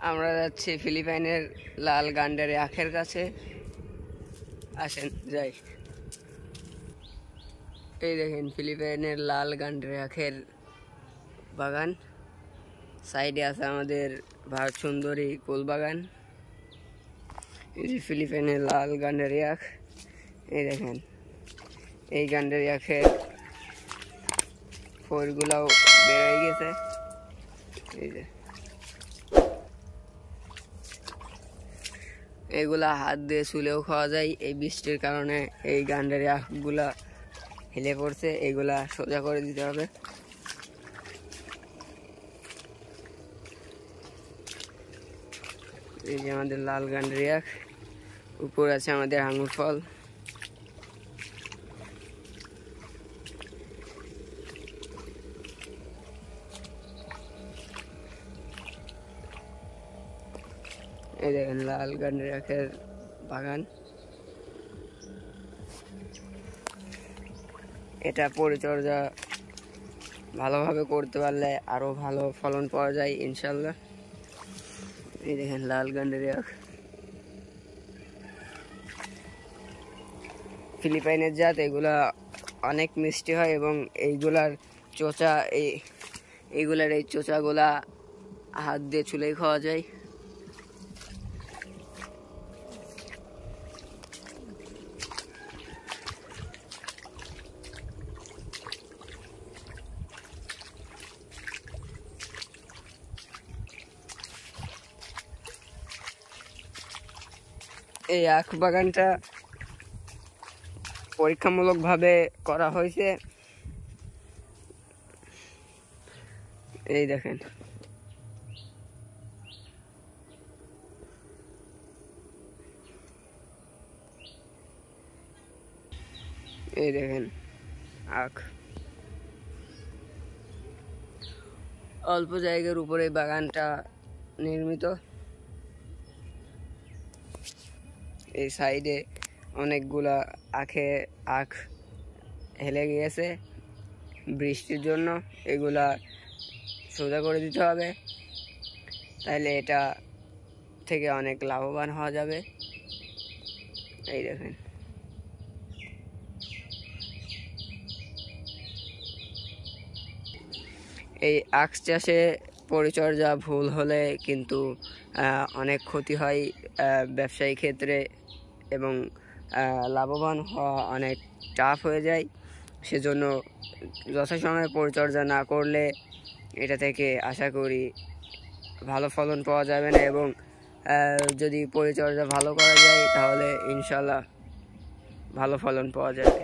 আমরা যাচ্ছি ফিলিপাইনের লাল গান্ডারি আখের কাছে। আসেন যাই। এই দেখেন ফিলিপাইনের লাল গান্ডারি আখের বাগান, সাইডে আছে আমাদের ভারত সুন্দরী কুল বাগান। এই যে ফিলিপাইনের লাল গান্ডারি আখ, এই দেখেন এই গান্ডারি আখের ফলগুলাও বের হয়ে গেছে। এই যে এগুলা হাত দিয়ে ছুলেও খাওয়া যায়। এই বৃষ্টির কারণে এই গান্ডারি আখগুলা হেলে পড়ছে, এগুলা সোজা করে দিতে হবে। এই যে আমাদের লাল গান্ডারি আখ, উপর আছে আমাদের আঙ্গুর ফল। এই দেখেন লাল গান্ডারি আখের বাগান। এটা পরিচর্যা ভালোভাবে করতে পারলে আরো ভালো ফলন পাওয়া যায় ইনশাল্লাহ। এই দেখেন লাল গান্ডারি আখ, ফিলিপাইনের জাত, এগুলা অনেক মিষ্টি হয় এবং এইগুলার চোচা এইগুলার এই চোচাগুলা হাত দিয়ে ছুলেই খাওয়া যায়। এই আখ বাগানটা পরীক্ষামূলকভাবে করা হয়েছে। এই দেখেন এই দেখেন আখ, অল্প জায়গার উপরে বাগানটা নির্মিত। এই সাইডে অনেকগুলা আখ হেলে গিয়েছে বৃষ্টির জন্য, এগুলা সোজা করে দিতে হবে, তাইলে এটা থেকে অনেক লাভবান হওয়া যাবে। এই দেখেন এই আখ চাষে পরিচর্যা ভুল হলে কিন্তু অনেক ক্ষতি হয় ব্যবসায়ী ক্ষেত্রে, এবং লাভবান হওয়া অনেক টাফ হয়ে যায়। সেজন্য যথাসময়ে পরিচর্যা না করলে এটা থেকে আশা করি ভালো ফলন পাওয়া যাবে না, এবং যদি পরিচর্যা ভালো করা যায় তাহলে ইনশাল্লাহ ভালো ফলন পাওয়া যাবে।